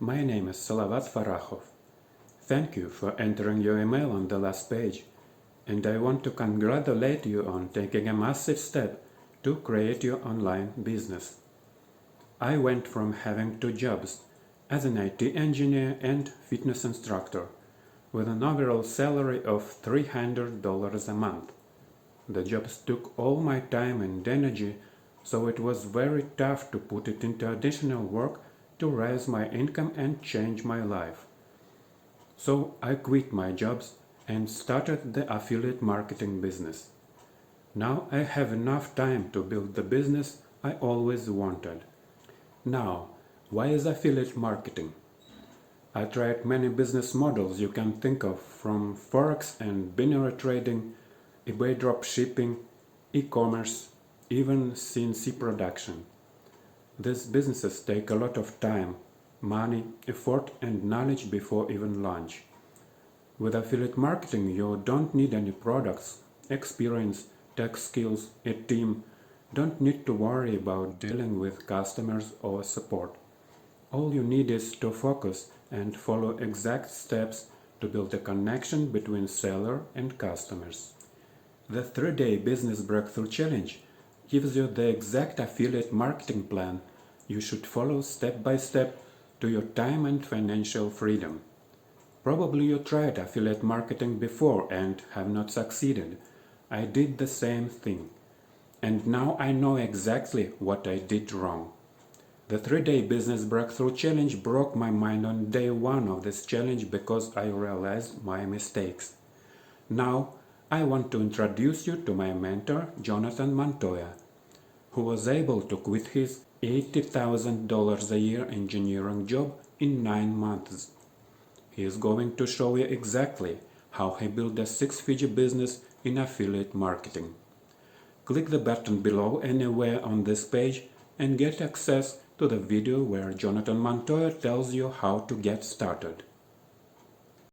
My name is Salavat Farahov. Thank you for entering your email on the last page, and I want to congratulate you on taking a massive step to create your online business. I went from having two jobs as an IT engineer and fitness instructor with an overall salary of $300 a month. The jobs took all my time and energy, so it was very tough to put it into additional work to raise my income and change my life. So I quit my jobs and started the affiliate marketing business. Now I have enough time to build the business I always wanted. Now, why is affiliate marketing? I tried many business models you can think of, from forex and binary trading, eBay dropshipping, e-commerce, even CNC production. These businesses take a lot of time, money, effort and knowledge before even launch. With affiliate marketing, you don't need any products, experience, tech skills, a team, don't need to worry about dealing with customers or support. All you need is to focus and follow exact steps to build a connection between seller and customers. The 3-day Business Breakthrough Challenge gives you the exact affiliate marketing plan you should follow step by step to your time and financial freedom. Probably you tried affiliate marketing before and have not succeeded. I did the same thing. And now I know exactly what I did wrong. The 3-day Business Breakthrough Challenge broke my mind on day 1 of this challenge because I realized my mistakes. Now, I want to introduce you to my mentor, Jonathan Montoya, who was able to quit his $80,000 a year engineering job in 9 months. He is going to show you exactly how he built a 6-figure business in affiliate marketing. Click the button below anywhere on this page and get access to the video where Jonathan Montoya tells you how to get started.